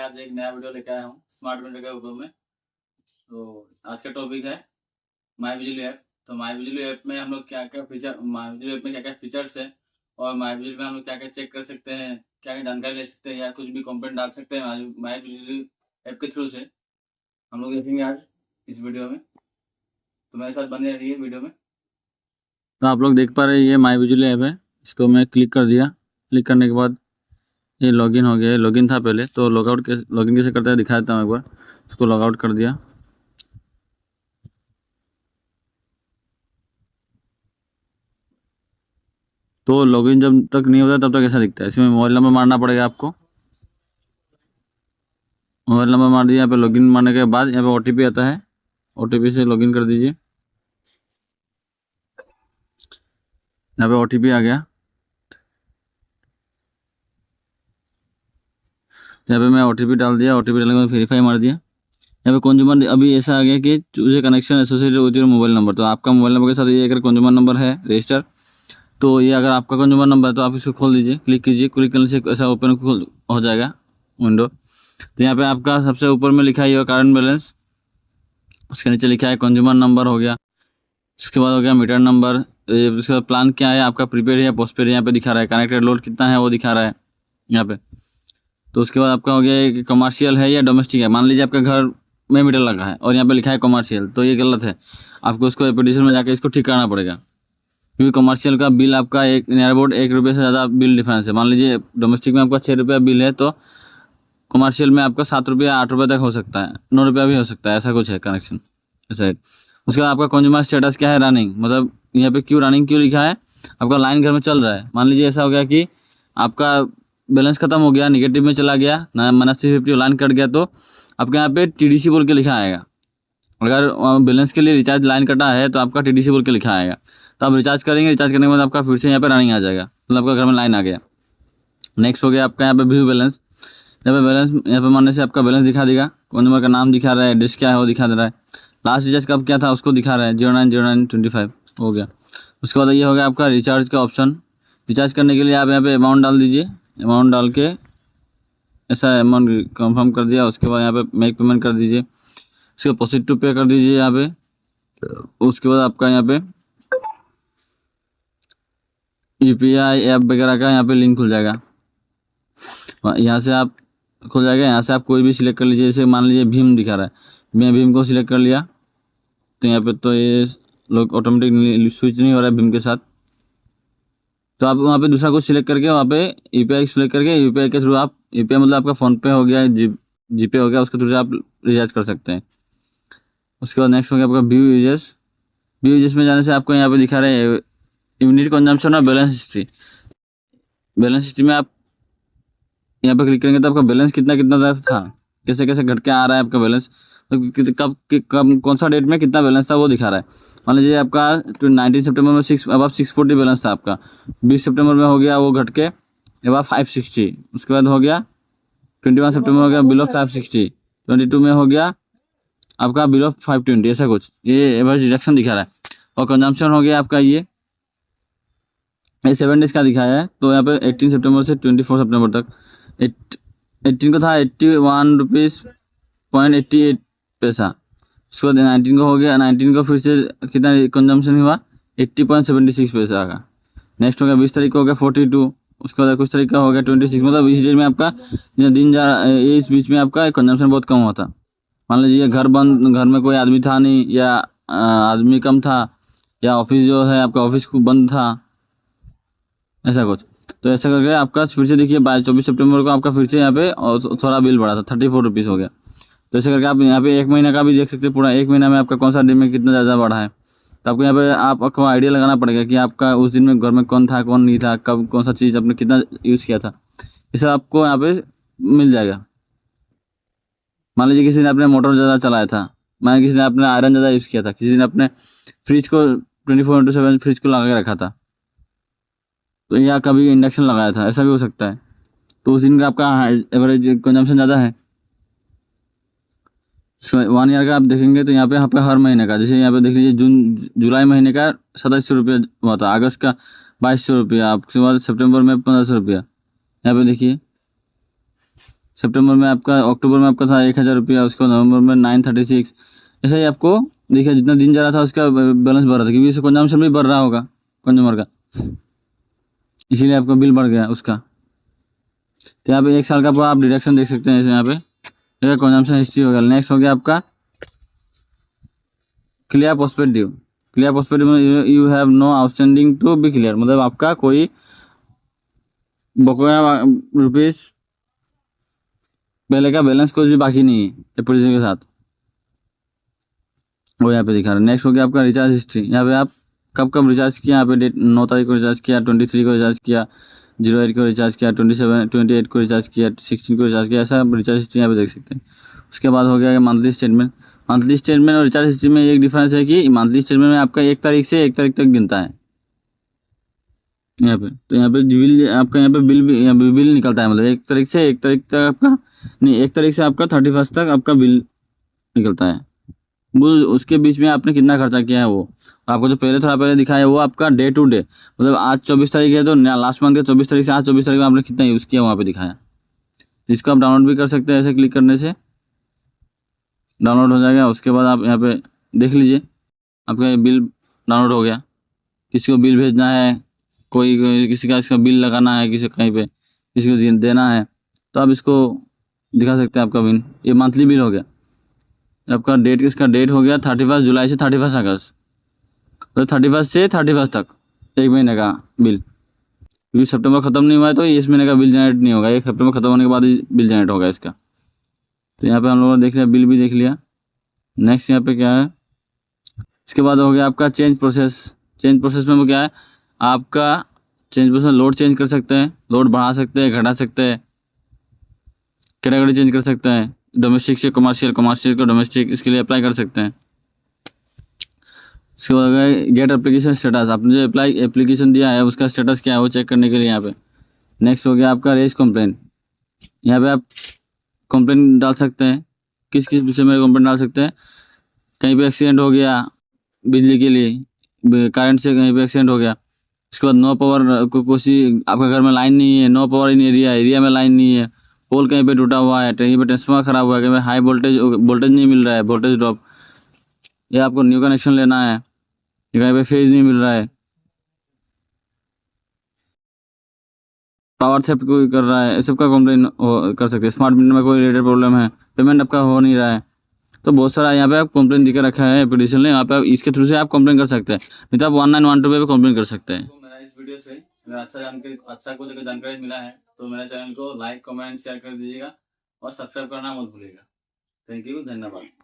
आज एक नया वीडियो लेके आया हूँ स्मार्ट मीटर के ऊपर में। तो आज का टॉपिक है माई बिजली ऐप। तो माई बिजली ऐप में हम लोग क्या क्या फीचर, माई बिजली ऐप में क्या क्या फीचर्स है और माई बिजली में हम लोग क्या क्या चेक कर सकते हैं, क्या क्या जानकारी ले सकते हैं या कुछ भी कंप्लेंट डाल सकते हैं माई बिजली ऐप के थ्रू से हम लोग देखेंगे आज इस वीडियो में। तो मेरे साथ बने रहिए वीडियो में। तो आप लोग देख पा रहे हैं ये माई बिजली ऐप है। इसको मैं क्लिक कर दिया। क्लिक करने के बाद ये लॉगिन हो गया। लॉगिन था पहले, तो लॉगिन कैसे करते हैं दिखा देता हूँ एक बार। इसको लॉग आउट कर दिया। तो लॉगिन जब तक नहीं होता तब तक ऐसा दिखता है। इसमें मोबाइल नंबर मारना पड़ेगा आपको। मोबाइल नंबर मार दिया। यहाँ पे लॉगिन मारने के बाद यहाँ पे OTP आता है। OTP से लॉगिन कर दीजिए। यहाँ पे OTP आ गया। यहाँ पे मैं OTP डाल दिया। OTP डालने के बाद वेरीफाई मार दिया। यहाँ पे कंज्यूमर अभी ऐसा आ गया कि choose a connection associated with your mobile number. तो आपका मोबाइल नंबर के साथ ये अगर कंज्यूमर नंबर है रजिस्टर, तो ये अगर आपका कंज्यूमर नंबर है तो आप इसको खोल दीजिए। क्लिक कीजिए। क्लिक करने से ऐसा ओपन हो जाएगा विंडो। तो यहाँ पे आपका सबसे ऊपर में लिखा है योर करंट बैलेंस। उसके नीचे लिखा है कंज्यूमर नंबर हो गया। उसके बाद हो गया मीटर नंबर। उसके बाद प्लान क्या है आपका, प्रीपेड है या पोस्टपेड, यहाँ पे दिखा रहा है। कनेक्टेड लोड कितना है वो दिखा रहा है यहाँ पे। तो उसके बाद आपका हो गया कमर्शियल है या डोमेस्टिक है। मान लीजिए आपका घर में मीटर लगा है और यहाँ पे लिखा है कमर्शियल, तो ये गलत है। आपको उसको एप्लीकेशन में जाकर इसको ठीक करना पड़ेगा, क्योंकि कमर्शियल का बिल आपका एक नियर अबाउट 1 रुपये से ज़्यादा बिल डिफरेंस है। मान लीजिए डोमेस्टिक में आपका 6 रुपया बिल है, तो कमर्शियल में आपका 7 रुपया 8 रुपये तक हो सकता है, 9 रुपया भी हो सकता है। ऐसा कुछ है कनेक्शन ऐसा है। उसके बाद आपका कंज्यूमर स्टेटस क्या है, रनिंग। मतलब यहाँ पे क्यों रनिंग क्यों लिखा है, आपका लाइन घर में चल रहा है। मान लीजिए ऐसा हो गया कि आपका बैलेंस खत्म हो गया, निगेटिव में चला गया ना, -350 लाइन कट गया, तो आपके यहाँ पे TDC बोल के लिखा आएगा। अगर बैलेंस के लिए रिचार्ज लाइन कटा है तो आपका TDC बोल के लिखा आएगा। तो आप रिचार्ज करेंगे, रिचार्ज करने के बाद आपका फिर से यहाँ पे रनिंग आ जाएगा, मतलब आपका घर में लाइन आ गया। नेक्स्ट हो गया आपका यहाँ पे व्यू बैलेंस। यहाँ पे मानने से आपका बैलेंस दिखा देगा। कंज्यूमर का नाम दिखा रहा है, एड्रेस क्या है वो दिखा दे रहा है, लास्ट रिचार्ज कब क्या था उसको दिखा रहा है, 090925 हो गया। उसके बाद ये हो गया आपका रिचार्ज का ऑप्शन। रिचार्ज करने के लिए आप यहाँ पे अमाउंट डाल दीजिए। अमाउंट डाल के ऐसा अमाउंट कंफर्म कर दिया। उसके बाद यहाँ पे मेक पेमेंट कर दीजिए। उसके बाद प्रोसीड टू पे कर दीजिए यहाँ पे। उसके बाद आपका यहाँ पे UPI ऐप वगैरह का यहाँ पे लिंक खुल जाएगा। यहाँ से आप खुल जाएगा। यहाँ से आप कोई भी सिलेक्ट कर लीजिए। जैसे मान लीजिए भीम दिखा रहा है, मैं भीम को सिलेक्ट कर लिया, तो यहाँ पे तो ये लोग ऑटोमेटिक स्विच नहीं हो रहा है भीम के साथ। तो आप वहाँ पे दूसरा कुछ सिलेक्ट करके वहाँ पे UPI सिलेक्ट करके UPI के थ्रू आप, UPI मतलब आपका फ़ोनपे हो गया, जीपे हो गया, उसके थ्रू से आप रिचार्ज कर सकते हैं। उसके बाद नेक्स्ट हो गया आपका व्यू यूजेस। व्यू यूजेस में जाने से आपको यहाँ पे दिखा रहे हैं यूनिट कंजम्पशन और बैलेंस हिस्ट्री। बैलेंस हिस्ट्री में आप यहाँ पे क्लिक करेंगे तो आपका बैलेंस कितना कितना था, कैसे कैसे घट के आ रहा है आपका बैलेंस, तो कब कौन सा डेट में कितना बैलेंस था वो दिखा रहा है। मान लीजिए आपका 19 सितंबर में 640 बैलेंस था आपका, 20 सितंबर में हो गया वो घट के अब 560। उसके बाद हो गया 21 सितंबर हो गया बिलो 560, 22 में हो गया आपका बिलो 520, ऐसा कुछ ये एवरेज रिडक्शन दिखा रहा है। और कंजम्पशन हो गया आपका ये 7 डेज का दिखाया है। तो यहाँ पे 18 सितंबर से 24 सितंबर तक 18 को था 81 रुपीज़ 0.88 पैसा। उसके बाद 19 को हो गया, 19 को फिर से कितना कंजम्पशन हुआ 80.76 पैसा का। नेक्स्ट हो गया 20 तारीख को हो गया 42। उसके बाद कुछ तारीख का हो गया 26। मतलब इस डेट में आपका दिन जा इस बीच में आपका कंजम्पशन बहुत कम हुआ था। मान लीजिए घर में कोई आदमी था नहीं, या आदमी कम था, या ऑफिस जो है आपका ऑफिस बंद था, ऐसा कुछ। तो ऐसा करके आपका फिर से देखिए 24 सितंबर को आपका फिर से यहाँ पे और थोड़ा बिल बढ़ा था, 34 रुपीज़ हो गया। तो ऐसे करके आप यहाँ पे 1 महीने का भी देख सकते हैं, पूरा 1 महीना में आपका कौन सा दिन में कितना ज़्यादा बढ़ा है। तो आपको यहाँ पे आपको आइडिया लगाना पड़ेगा कि आपका उस दिन में घर में कौन था कौन नहीं था, कब कौन सा चीज़ आपने कितना यूज़ किया था, ये सब आपको यहाँ पे मिल जाएगा। मान लीजिए किसी ने अपने मोटर ज़्यादा चलाया था, मान किसी ने अपने आयरन ज़्यादा यूज़ किया था, किसी ने अपने फ्रिज को 24/7 फ्रिज को लगा के रखा था, तो या कभी इंडक्शन लगाया था, ऐसा भी हो सकता है। तो उस दिन का आपका एवरेज कंजम्पशन ज़्यादा है। 1 ईयर का आप देखेंगे तो यहाँ पे हर महीने का, जैसे यहाँ पे देख लीजिए जुलाई महीने का 2700 रुपया हुआ था, अगस्त का 2200 रुपया, आपके बाद सितंबर में 1500 रुपया। यहाँ पे देखिए सितंबर में आपका, अक्टूबर में आपका था 1000 रुपया, उसके बाद नवंबर में 936। ऐसा ही आपको देखिए जितना दिन जा रहा था उसका बैलेंस बढ़ रहा था, क्योंकि उससे कंजम्पशन भी बढ़ रहा होगा कंज्यूमर का, इसीलिए आपका बिल बढ़ गया उसका। तो यहाँ पे 1 साल का पूरा आप डिडक्शन देख सकते हैं जैसे यहाँ पे कंजम्पशन हिस्ट्री हो गया। नेक्स्ट हो गया आपका clear postpaid due. Clear postpaid में you have no outstanding to be clear, मतलब आपका कोई बकाया रुपीज पहले का बैलेंस कुछ भी बाकी नहीं है एप्लीकेशन के साथ, वो यहाँ पे दिखा रहा है। नेक्स्ट हो गया आपका रिचार्ज हिस्ट्री। यहाँ पे आप कब कब रिचार्ज किया, यहाँ पे डेट 9 तारीख को रिचार्ज किया, 23 को रिचार्ज किया, 08 को रिचार्ज किया, 28 को रिचार्ज किया, 16 को रिचार्ज किया, ऐसा आप रिचार्ज हिस्ट्री यहाँ पे देख सकते हैं। उसके बाद हो गया मंथली स्टेटमेंट। मंथली स्टेटमेंट और रिचार्ज हिस्ट्री में एक डिफरेंस है कि मंथली स्टेटमेंट में आपका 1 तारीख से 1 तारीख तक गिनता है यहाँ पे। तो यहाँ पे बिल आपका, यहाँ पे बिल भी, यहाँ पे बिल निकलता है, मतलब 1 तारीख से 1 तारीख तक आपका नहीं, 1 तारीख से आपका 31 तक आपका बिल निकलता है। वो उसके बीच में आपने कितना खर्चा किया है वो आपको जो पहले थोड़ा पहले दिखाया है वो आपका डे टू डे, मतलब आज 24 तारीख है तो लास्ट मंथ के 24 तारीख से आज 24 तारीख में आपने कितना यूज़ किया वहाँ पे दिखाया। तो इसको आप डाउनलोड भी कर सकते हैं, ऐसे क्लिक करने से डाउनलोड हो जाएगा। उसके बाद आप यहाँ पे देख लीजिए आपका ये बिल डाउनलोड हो गया। किसी को बिल भेजना है, किसी का इसका बिल लगाना है, किसी कहीं पे किसी को देना है, तो आप इसको दिखा सकते हैं आपका बिल। ये मंथली बिल हो गया आपका। डेट किसका डेट हो गया 31 जुलाई से 31 अगस्त, तो 31 से 31 तक 1 महीने का बिल, क्योंकि सितंबर ख़त्म नहीं हुआ है तो इस महीने का बिल जनरेट नहीं होगा, ये सितंबर ख़त्म होने के बाद ही बिल जनरेट होगा इसका। तो यहाँ पे हम लोगों ने देख लिया, बिल भी देख लिया। नेक्स्ट यहाँ पे क्या है, इसके बाद हो गया आपका चेंज प्रोसेस। चेंज प्रोसेस में वो क्या है, आपका चेंज प्रोसेस लोड चेंज कर सकते हैं, लोड बढ़ा सकते हैं, घटा सकते हैं, कैटेगरी चेंज कर सकते हैं, डोमेस्टिक से कमर्शियल, कमर्शियल को डोमेस्टिक, इसके लिए अप्लाई कर सकते हैं। इसके बाद गेट एप्लीकेशन स्टेटस, आपने जो एप्लीकेशन दिया है उसका स्टेटस क्या है वो चेक करने के लिए यहाँ पे। नेक्स्ट हो गया आपका रेज कंप्लेंट। यहाँ पे आप कंप्लेंट डाल सकते हैं, किस किस विषय में कंप्लेंट डाल सकते हैं। कहीं पे एक्सीडेंट हो गया बिजली के लिए, करंट से कहीं पे एक्सीडेंट हो गया। इसके बाद नो पावर, कोई आपका घर में लाइन नहीं है, नो पावर इन एरिया में लाइन नहीं है, पोल कहीं पे टूटा हुआ है, कहीं पे ट्रांसफार्मर खराब हुआ है, कहीं पे हाई वोल्टेज नहीं मिल रहा है, वोल्टेज ड्रॉप, ये आपको न्यू कनेक्शन लेना है, कहीं पे फेज नहीं मिल रहा है, पावर थेफ्ट कोई कर रहा है, इस सब का कंप्लेन कर सकते हैं। स्मार्ट मीटर में कोई रिलेटेड प्रॉब्लम है, पेमेंट आपका हो नहीं रहा है, तो बहुत सारा यहाँ पे आप कंप्लेन दिखा रखा है एप्लीकेशन ने, यहाँ पे आप इसके थ्रू से आप कंप्लेन कर सकते हैं, नहीं तो आप 1912 पे कंप्लेन कर सकते हैं। तो मेरा इस वीडियो से मेरा अच्छा कुछ जानकारी मिला है, तो मेरे चैनल को लाइक कमेंट शेयर कर दीजिएगा और सब्सक्राइब करना मत भूलिएगा। थैंक यू, धन्यवाद।